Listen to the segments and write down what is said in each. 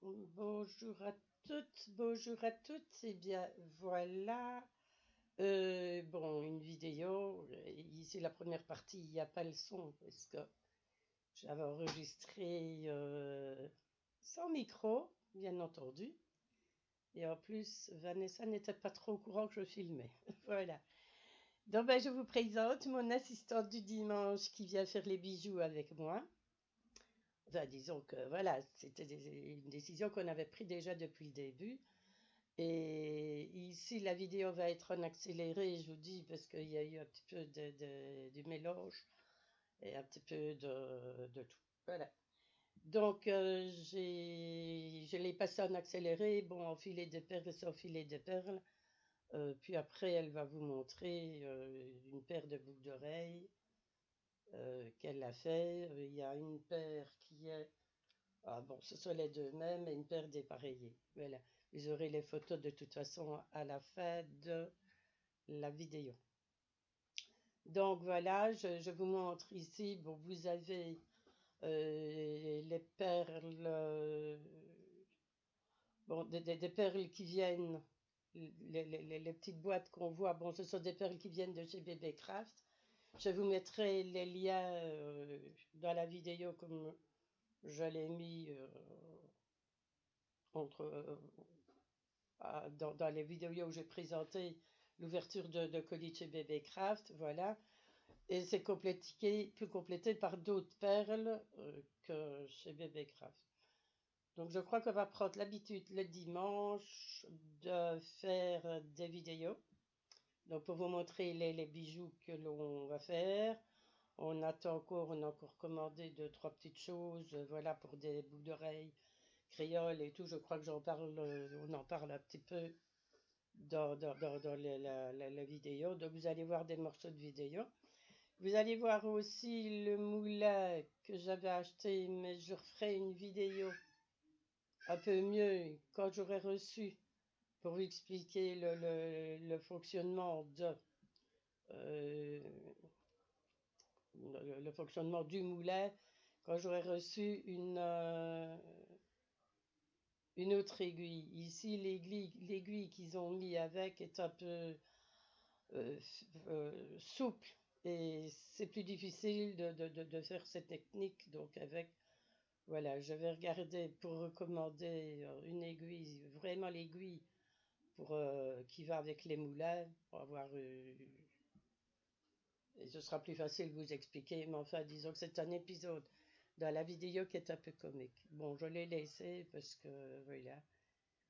Bonjour à toutes, bonjour à toutes. Eh bien, voilà. Bon, une vidéo. Ici, la première partie, il n'y a pas le son parce que j'avais enregistré sans micro, bien entendu. Et en plus, Vanessa n'était pas trop au courant que je filmais. Voilà. Donc, ben, je vous présente mon assistante du dimanche qui vient faire les bijoux avec moi. Enfin, disons que voilà, c'était une décision qu'on avait prise déjà depuis le début. Et ici, la vidéo va être en accéléré, je vous dis, parce qu'il y a eu un petit peu du mélange et un petit peu de tout. Voilà. Donc, je l'ai passé en accéléré, bon, enfiler des perles, c'est enfiler des perles. Puis après, elle va vous montrer une paire de boucles d'oreilles qu'elle a fait. Il y a une paire qui est ah bon, ce sont les deux mêmes et une paire dépareillée. Voilà. Vous aurez les photos de toute façon à la fin de la vidéo. Donc voilà, je vous montre ici. Bon, vous avez les perles, bon, des perles qui viennent, les petites boîtes qu'on voit. Bon, ce sont des perles qui viennent de chez Bébé Craft. Je vous mettrai les liens dans la vidéo comme je l'ai mis entre dans les vidéos où j'ai présenté l'ouverture de colis chez Bébé Craft, voilà. Et c'est plus complété par d'autres perles que chez Bébé Craft. Donc je crois qu'on va prendre l'habitude le dimanche de faire des vidéos. Donc pour vous montrer les bijoux que l'on va faire. On a encore commandé deux, trois petites choses, voilà, pour des boucles d'oreilles, créoles et tout. Je crois que on en parle un petit peu dans la vidéo. Donc vous allez voir des morceaux de vidéo. Vous allez voir aussi le moulin que j'avais acheté, mais je referai une vidéo un peu mieux quand j'aurai reçu pour vous expliquer le fonctionnement le fonctionnement du moulin quand j'aurai reçu une autre aiguille. Ici, l'aiguille qu'ils ont mis avec est un peu souple et c'est plus difficile de faire cette technique. Donc avec, voilà, je vais regarder pour recommander une aiguille, vraiment l'aiguille pour qui va avec les moulins pour avoir et ce sera plus facile de vous expliquer. Mais enfin, disons que c'est un épisode dans la vidéo qui est un peu comique. Bon, je l'ai laissé parce que voilà,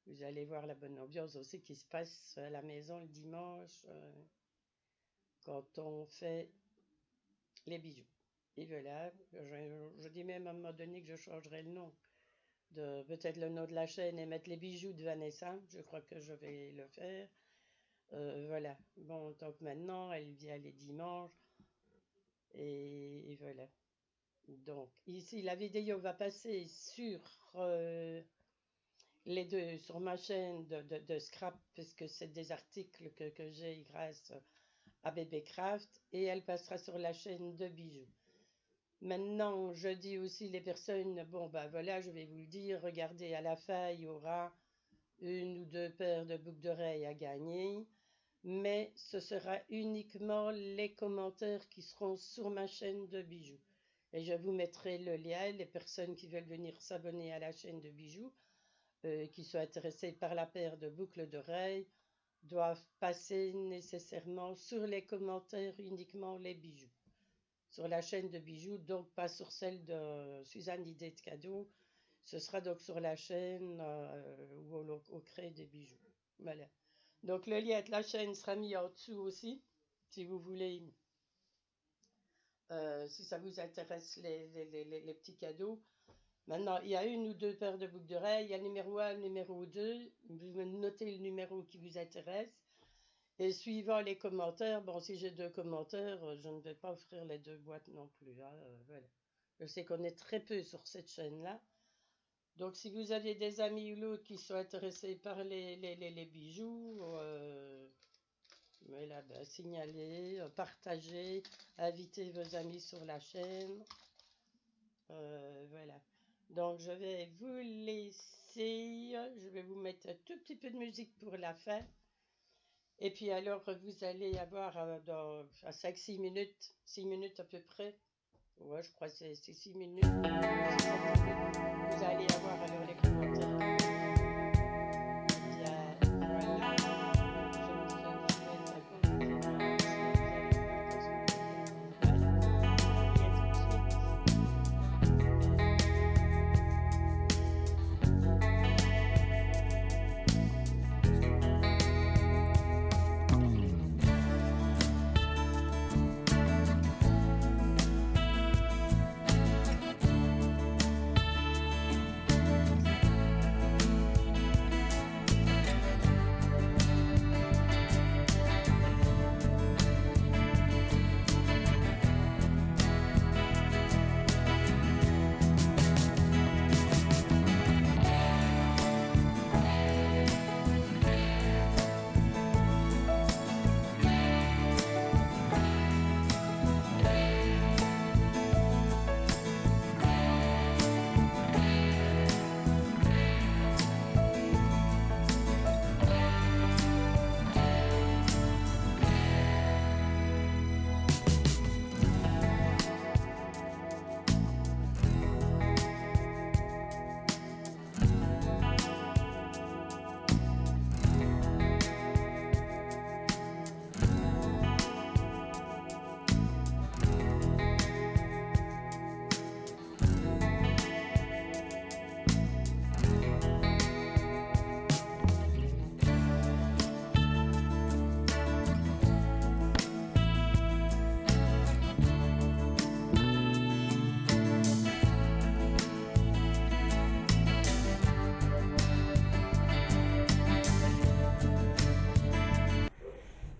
vous allez voir la bonne ambiance aussi qui se passe à la maison le dimanche. Quand on fait les bijoux. Et voilà, je dis même à un moment donné que je changerai le nom, de peut-être le nom de la chaîne et mettre les bijoux de Vanessa. Je crois que je vais le faire. Voilà, bon, donc maintenant, elle vient les dimanches. Et voilà. Donc, ici, la vidéo va passer sur les deux, sur ma chaîne de Scrap, puisque c'est des articles que j'ai grâce à Bébé Craft, et elle passera sur la chaîne de bijoux. Maintenant, je dis aussi les personnes, bon ben voilà, je vais vous le dire, regardez à la fin, il y aura une ou deux paires de boucles d'oreilles à gagner, mais ce sera uniquement les commentaires qui seront sur ma chaîne de bijoux. Et je vous mettrai le lien, les personnes qui veulent venir s'abonner à la chaîne de bijoux, qui sont intéressées par la paire de boucles d'oreilles, doivent passer nécessairement sur les commentaires uniquement les bijoux. Sur la chaîne de bijoux, donc pas sur celle de Suzanne Idée de Cadeaux. Ce sera donc sur la chaîne où on crée des bijoux. Voilà. Donc le lien de la chaîne sera mis en dessous aussi, si vous voulez, si ça vous intéresse les petits cadeaux. Maintenant, il y a une ou deux paires de boucles d'oreilles. Il y a le numéro 1, le numéro 2. Vous notez le numéro qui vous intéresse. Et suivant les commentaires, bon, si j'ai deux commentaires, je ne vais pas offrir les deux boîtes non plus. Hein, voilà. Je sais qu'on est très peu sur cette chaîne-là. Donc, si vous avez des amis ou l'autre qui sont intéressés par les bijoux, voilà, ben, signalez, partagez, invitez vos amis sur la chaîne. Voilà. Donc je vais vous laisser, je vais vous mettre un tout petit peu de musique pour la fin. Et puis alors vous allez avoir dans à 5-6 minutes, 6 minutes à peu près, ouais je crois que c'est 6 minutes, 6 7 minutes, vous allez avoir alors les commentaires. Bien, voilà. Je vous souhaite un bon visionnage et vous allez voir dans ce que je vais faire. Voilà. Et à tout de suite.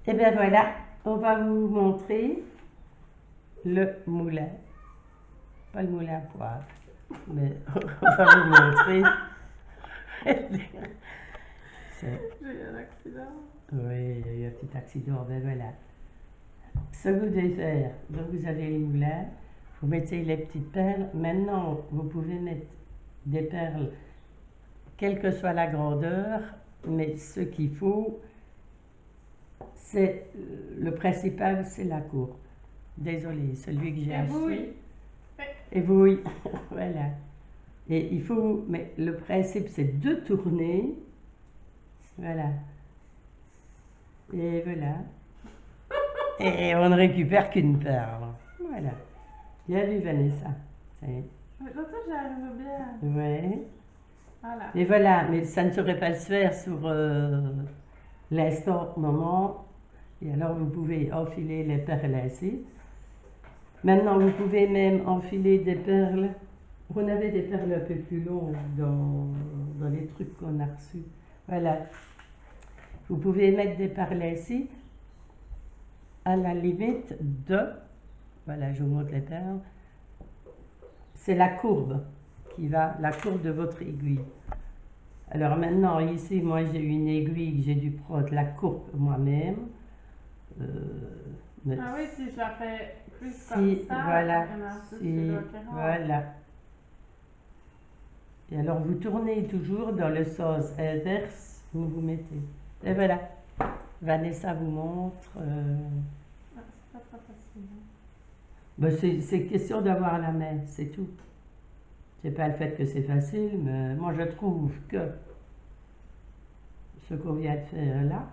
Et bien voilà, on va vous montrer le moulin. Pas le moulin à poivre, mais on va vous montrer. J'ai eu un accident. Oui, il y a eu un petit accident, ben voilà. Ce que vous devez faire, donc vous avez les moulins, vous mettez les petites perles. Maintenant, vous pouvez mettre des perles, quelle que soit la grandeur, mais ce qu'il faut, c'est le principal, c'est la courbe. Désolée, celui que j'ai acheté. Et oui, voilà. Et il faut, mais le principe, c'est de tourner. Voilà. Et voilà. Et on ne récupère qu'une perle. Voilà. Bien vu, Vanessa. Mais l'autre, j'arrive bien. Ouais. Voilà. Et voilà, mais ça ne saurait pas se faire sur l'instant moment. Et alors, vous pouvez enfiler les perles ainsi. Maintenant, vous pouvez même enfiler des perles. On avait des perles un peu plus longues dans les trucs qu'on a reçus. Voilà. Vous pouvez mettre des perles ici, à la limite de, voilà, je vous montre les perles, c'est la courbe qui va, la courbe de votre aiguille. Alors maintenant, ici, moi j'ai une aiguille que j'ai dû prendre la courbe moi-même. Ah oui, si je la fais plus si, comme ça, voilà, il y en a un peu si, qui doit qui rentre. voilà. Et alors vous tournez toujours dans le sens inverse, vous mettez. Et voilà. Vanessa vous montre. Ah, c'est pas très facile. Ben c'est question d'avoir la main, c'est tout. C'est pas le fait que c'est facile, mais moi je trouve que ce qu'on vient de faire là,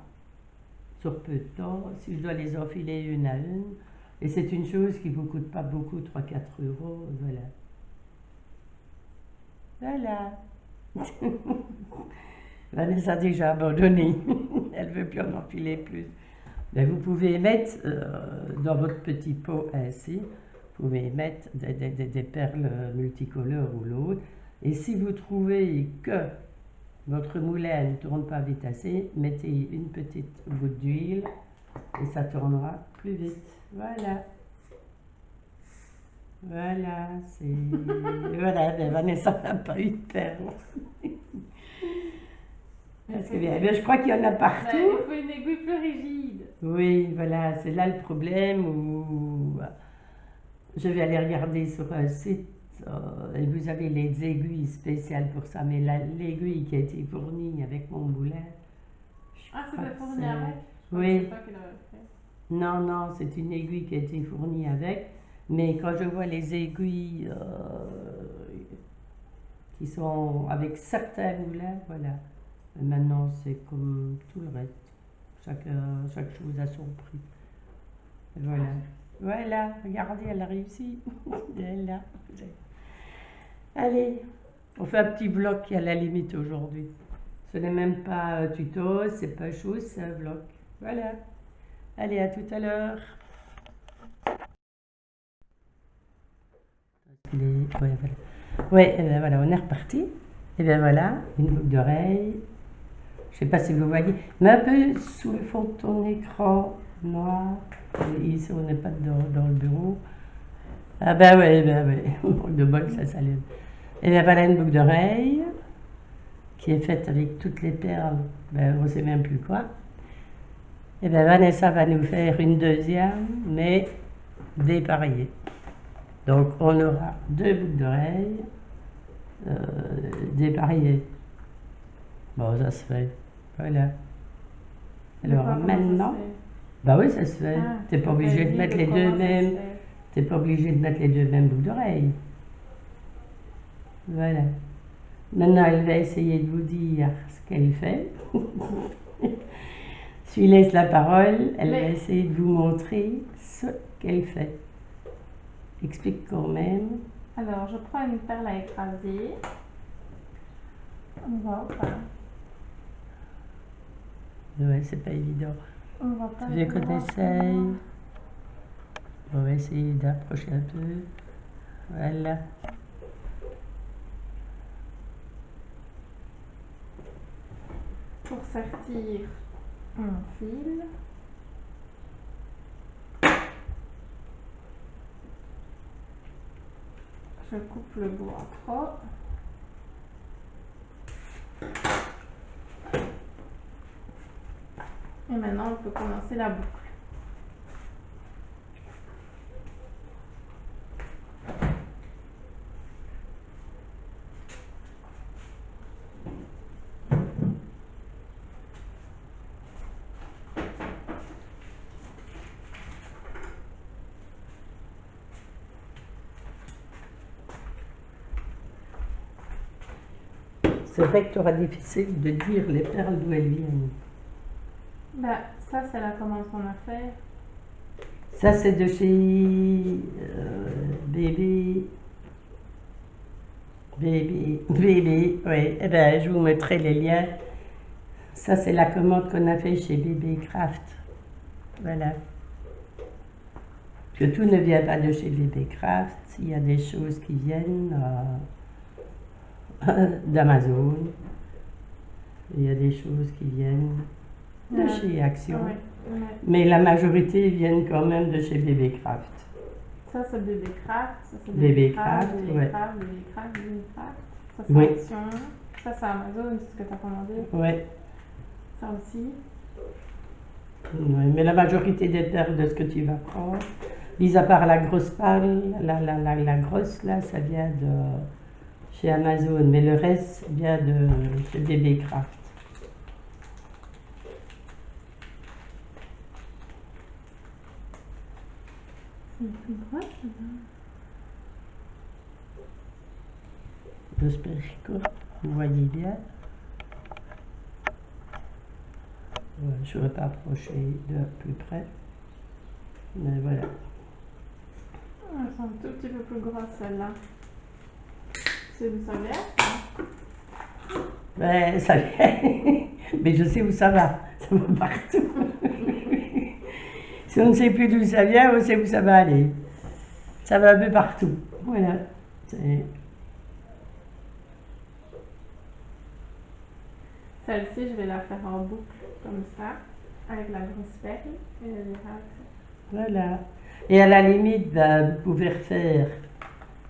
sur peu de temps, si je dois les enfiler une à une, et c'est une chose qui ne vous coûte pas beaucoup, 3-4 euros, voilà. Voilà. Vanessa a déjà abandonné, elle ne veut plus en enfiler plus. Mais vous pouvez mettre dans votre petit pot ainsi, vous pouvez mettre des perles multicolores ou l'autre. Et si vous trouvez que votre moulin ne tourne pas vite assez, mettez une petite goutte d'huile et ça tournera plus vite. Voilà. Voilà, c'est... Voilà, ben Vanessa n'a pas eu de perles. Parce que bien, je crois qu'il y en a partout. Il faut une aiguille plus rigide. Oui, voilà, c'est là le problème où je vais aller regarder sur un site Et vous avez les aiguilles spéciales pour ça, mais l'aiguille qui a été fournie avec mon boulet. Ah, c'était fourni avec? Oui. C'est toi qui l'avais fait. Non, non, c'est une aiguille qui a été fournie avec. Mais quand je vois les aiguilles qui sont avec certains boulets, voilà. Et maintenant, c'est comme tout le reste. Chaque chose a son prix. Et voilà. Voilà, regardez, elle a réussi. Elle est là. Allez, on fait un petit vlog à la limite aujourd'hui. Ce n'est même pas un tuto, c'est pas chose, c'est un vlog. Voilà. Allez, à tout à l'heure. Ouais, voilà. Ouais, ben voilà, on est reparti. Et bien voilà, une boucle d'oreille. Je sais pas si vous voyez, mais un peu sous le fond de ton écran noir. Et ici, on n'est pas dans le bureau. Ah ben ouais, de bol, ça s'allume. Et bien voilà une boucle d'oreille qui est faite avec toutes les perles, ben, on ne sait même plus quoi. Et bien Vanessa va nous faire une deuxième, mais dépareillée. Donc on aura deux boucles d'oreilles dépareillées. Bon, ça se fait. Voilà. Alors maintenant, bah oui, ça se fait. T'es pas obligé de mettre les deux mêmes. T'es pas obligé de mettre les deux mêmes boucles d'oreilles. Voilà. Maintenant, elle va essayer de vous dire ce qu'elle fait. Je lui laisse la parole. Elle va essayer de vous montrer ce qu'elle fait. Explique quand même. Alors, je prends une perle à écraser. On va pas. Ouais, c'est pas évident. On va pas. Tu veux qu'on essaye? On va essayer d'approcher un peu. Voilà. Pour sortir un fil. Je coupe le bout en trois. Et maintenant, on peut commencer la boucle. C'est vrai que tu auras difficile de dire les perles d'où elles viennent. Bah, ça, c'est la commande qu'on a fait. Ça, c'est de chez Bébé, oui. Eh ben, je vous mettrai les liens. Ça, c'est la commande qu'on a fait chez Bébé Craft. Voilà. Que tout ne vient pas de chez Bébé Craft. Il y a des choses qui viennent d'Amazon. Il y a des choses qui viennent de chez Action. Ouais. Mais la majorité viennent quand même de chez Bébé Craft. Ça, c'est Bébé Craft. Ça, c'est Bébé Craft, Bébé ouais. Craft, Bébé Craft, Bébé Craft. Ça, c'est Oui. Action. Ça, c'est Amazon, c'est ce que tu as commandé. Ouais. Ça aussi. Oui, mais la majorité des perles de ce que tu vas prendre, mis à part la grosse perle, la grosse là, ça vient de chez Amazon, mais le reste vient de chez Bébé Craft. C'est plus grosse, là. J'espère que vous voyez bien. Ouais, je ne vais pas approcher de plus près, mais voilà. Elles sont un tout petit peu plus grosses, celles-là. C'est d'où ça vient? Ben, ça vient. Mais je sais où ça va. Ça va partout. Si on ne sait plus d'où ça vient, on sait où ça va aller. Ça va un peu partout. Voilà. Celle-ci, je vais la faire en boucle, comme ça, avec la grosse perle. Et elle ira. Voilà. Et à la limite, ben, vous pouvez refaire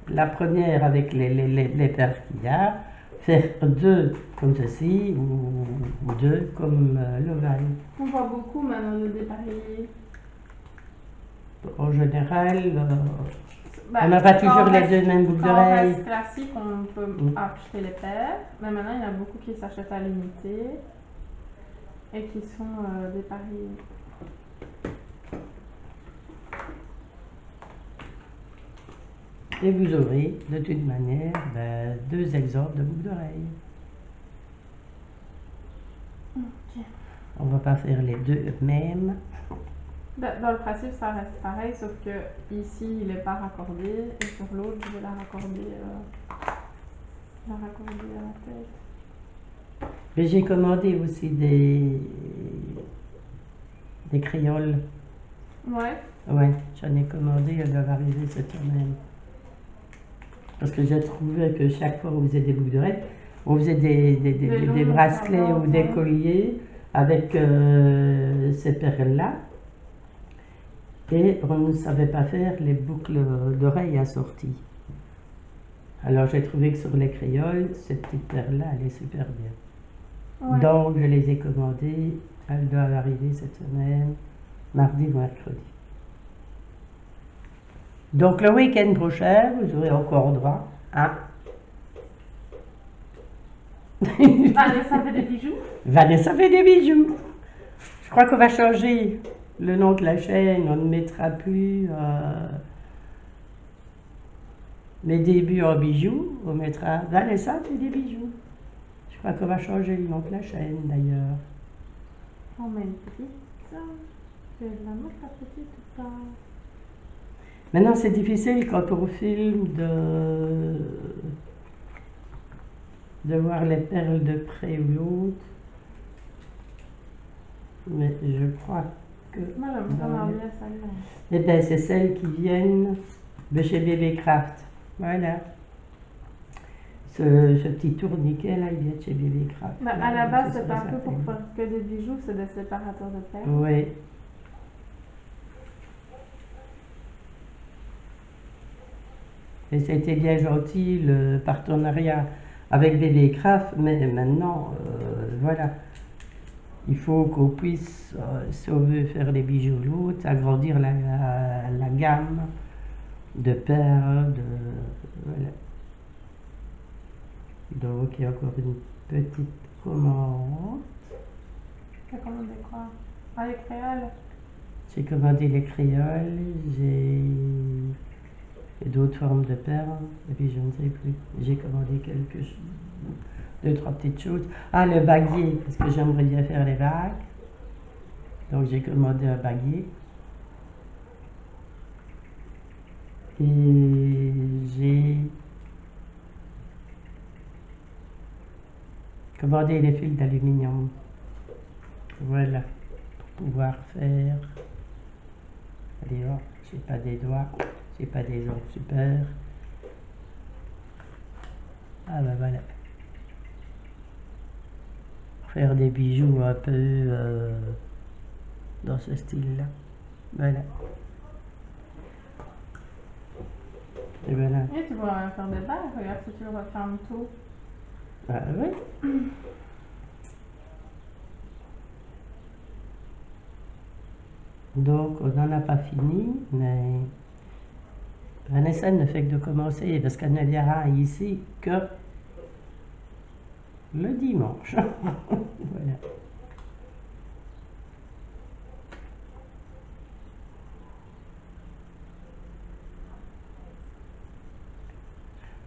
la première avec les perles qu'il y a, faire deux comme ceci ou deux comme l'ovale. On voit beaucoup maintenant de dépareiller. En général, On n'a pas toujours quand on les reste- deux mêmes boucles Quand on d'oreilles. reste classique, on peut acheter les paires. Mais maintenant, il y en a beaucoup qui s'achètent à l'unité et qui sont dépareillés. Et vous aurez de toute manière deux exemples de boucles d'oreilles. Ok. On va pas faire les deux mêmes. Dans le principe, ça reste pareil, sauf que ici, il n'est pas raccordé et sur l'autre, je vais la raccorder à la tête. Mais j'ai commandé aussi des créoles. Ouais. Ouais, j'en ai commandé, elles doivent arriver cette semaine. Parce que j'ai trouvé que chaque fois on faisait des boucles d'oreilles, on faisait des longs bracelets pendants, ou des ouais. colliers avec ces perles-là. Et on ne savait pas faire les boucles d'oreilles assorties. Alors j'ai trouvé que sur les créoles, cette petite perle-là, elle est super bien. Ouais. Donc je les ai commandées, elles doivent arriver cette semaine, mardi ou mercredi. Donc le week-end prochain, vous aurez encore droit à Vanessa fait des bijoux. Vanessa fait des bijoux. Je crois qu'on va changer le nom de la chaîne. On ne mettra plus mes débuts en bijoux. On mettra Vanessa fait des bijoux. Je crois qu'on va changer le nom de la chaîne d'ailleurs. On met une petite. Je vais la mettre la petite ou pas? Maintenant, c'est difficile quand on filme de voir les perles de près ou l'autre. Mais je crois que. Moi, j'aime vraiment bien celle-là. Eh bien, c'est celles qui viennent de chez Bébé Craft. Voilà. Ce petit tourniquet là, il vient de chez Bébé Craft. Bah, Là, à la base, c'est c'est sur un peu sa pour table. faire que des bijoux, c'est des séparateurs de perles. Oui. Et c'était bien gentil le partenariat avec Bébé Craft, mais maintenant, voilà. Il faut qu'on puisse, si on veut faire des bijoux l'autre, agrandir la gamme de perles, voilà. Donc, il y a encore une petite commande. T'as commandé quoi? Ah, les créoles? J'ai commandé les créoles, j'ai d'autres formes de perles, et puis je ne sais plus. J'ai commandé deux, trois petites choses. Ah, le baguier, parce que j'aimerais bien faire les bagues. Donc j'ai commandé un baguier. Et j'ai commandé les fils d'aluminium. Voilà, pour pouvoir faire. Allez, oh, j'ai pas des doigts, j'ai pas des ongles super. Ah ben voilà. Faire des bijoux un peu dans ce style-là. Voilà. Et voilà. Et tu pourras faire des bagues, regarde si tu le refermes tout. Ah oui. Donc on n'en a pas fini, mais Vanessa ne fait que de commencer parce qu'elle ne viendra ici que le dimanche. Voilà.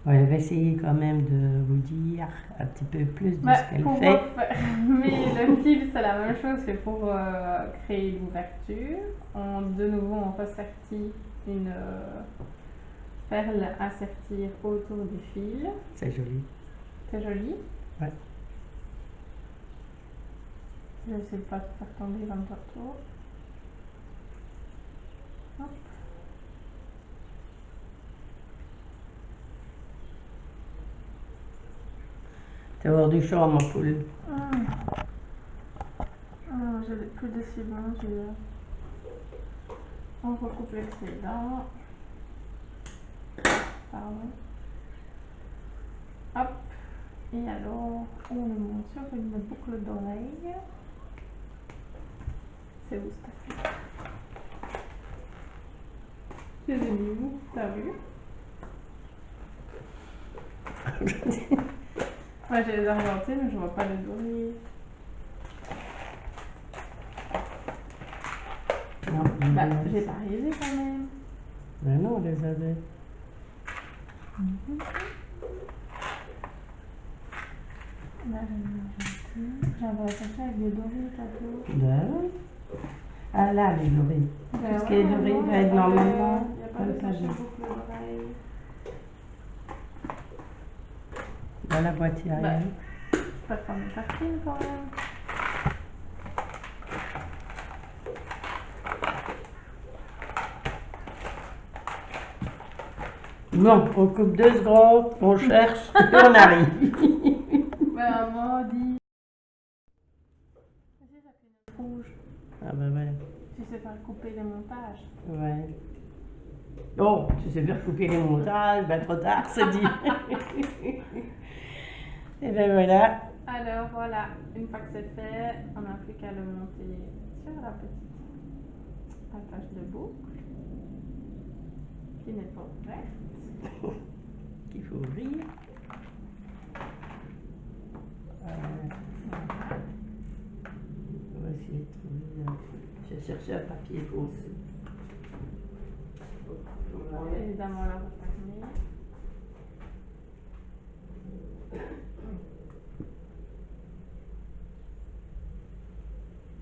Ouais, elle va essayer quand même de vous dire un petit peu plus de ce qu'elle fait. Mais le fil, c'est la même chose que pour créer l'ouverture. De nouveau, on ressertit une perle à sertir autour du fil. C'est joli. C'est joli. Ouais. Je vais essayer de pas tout faire tomber comme tantôt. Hop. T'es hors du champ, ma poule. Alors, j'ai plus de ciment, on recoupe l'excédent. Pardon. Hop. Et alors, on le monte sur une boucle d'oreille. C'est où cette affaire? Je les ai mis où? T'as vu? Moi j'ai les argentines, mais je vois pas les dorés. Non, Bah, j'ai pas arrivé quand même. Mais non, on les avait. Là, j'aimerais chercher avec des dorés tantôt. Ben, ah là, les dorés. Ben Tout ce qui est ouais, doré non, va y a être pas normalement de- y a pas dans de le sachet panier. boucle d'oreille. Dans la boîte, il y a Ben, rien. je peux prendre une tartine quand même. Non, on coupe 2 secondes, on cherche et on arrive. Ben, maman dit. Tu sais, ça fait une rouge. Ah ben voilà. Tu sais faire couper les montages. Ouais. Oh, tu sais faire couper les montages, ben trop tard, c'est dit. Et ben voilà. Alors voilà, une fois que c'est fait, on n'a plus qu'à le monter sur la petite attache de boucle qui n'est pas ouverte. Qu'il faut ouvrir. On va essayer de trouver un truc. J'ai cherché un papier foncé. Évidemment, la refermer.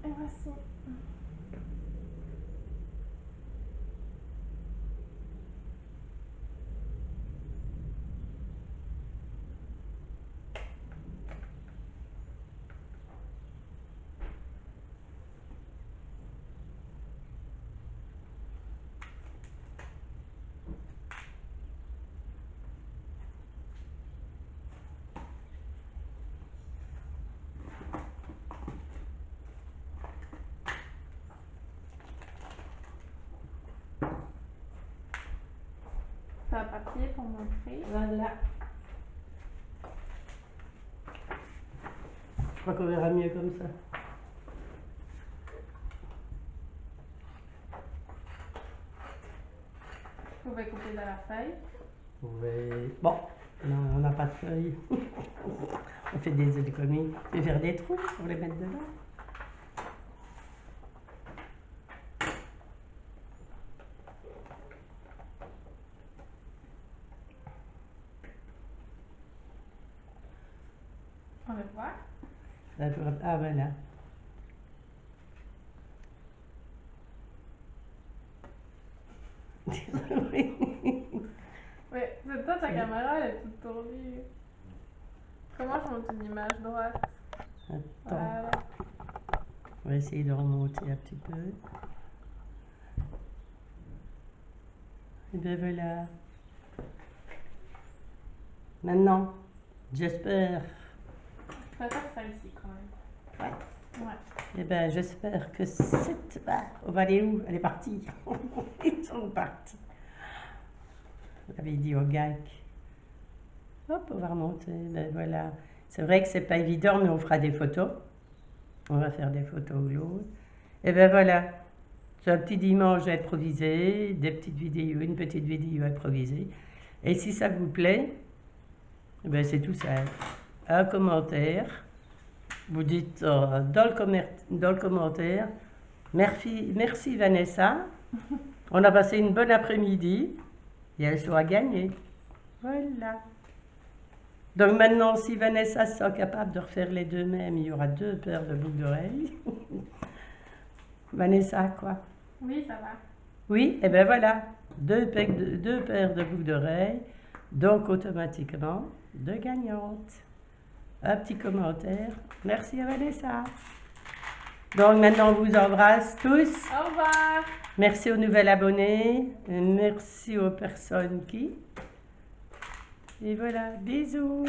Et voici. T'as un papier pour montrer. Voilà. Je crois qu'on verra mieux comme ça. Vous pouvez couper dans la feuille. Oui. Bon, non, on n'a pas de feuilles. On fait des économies. Et faire des trous pour les mettre dedans. On va voir. Ah voilà. Oui, c'est toi, ta caméra, elle est toute tournée. Comment je monte une image droite? Attends, Voilà. on va essayer de remonter un petit peu. Et bien voilà. Maintenant, j'espère. Je préfère celle-ci quand même. Ouais. Ouais. Eh ben, j'espère que cette. Ah, on va aller où? Elle est partie. Ils sont partis. On avait dit au GAC. Hop, on va remonter. Ben voilà. C'est vrai que c'est pas évident, mais on fera des photos. On va faire des photos ou l'autre. Et ben voilà. C'est un petit dimanche improvisé, des petites vidéos, une petite vidéo improvisée. Et si ça vous plaît, eh ben c'est tout simple. Un commentaire. Vous dites dans le commentaire, merci Vanessa. On a passé une bonne après-midi et elle sera gagnée. Voilà. Donc maintenant, si Vanessa sera capable de refaire les deux mêmes, il y aura 2 paires de boucles d'oreilles. Vanessa, quoi? Oui, ça va. Oui, et bien voilà. 2 paires de boucles d'oreilles. Donc automatiquement, 2 gagnantes. Un petit commentaire. Merci à Vanessa. Donc maintenant, on vous embrasse tous. Au revoir. Merci aux nouvelles abonnés. Et merci aux personnes qui. Et voilà, bisous.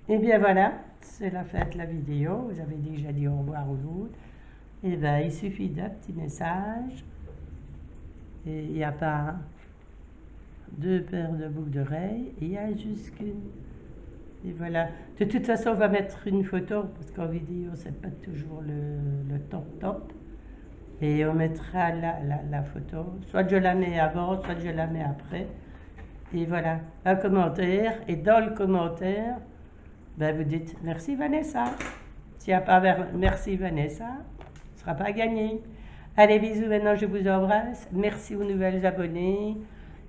Et bien voilà, c'est la fin de la vidéo. Vous avez déjà dit au revoir ou l'autre. Et bien, il suffit d'un petit message. Et il n'y a pas 2 paires de boucles d'oreilles. Il y a juste qu'une. Et voilà. De toute façon, on va mettre une photo parce qu'en vidéo, c'est pas toujours le top top. Et on mettra la photo. Soit je la mets avant, soit je la mets après. Et voilà, un commentaire. Et dans le commentaire, ben vous dites merci Vanessa. S'il n'y a pas merci Vanessa, ce ne sera pas gagné. Allez, bisous, maintenant je vous embrasse. Merci aux nouvelles abonnés.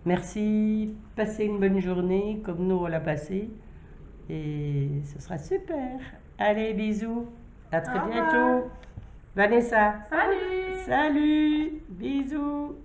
Merci, passez une bonne journée comme nous on l'a passé. Et ce sera super. Allez, bisous. À très Au revoir. bientôt. Vanessa. Salut! Salut. Bisous.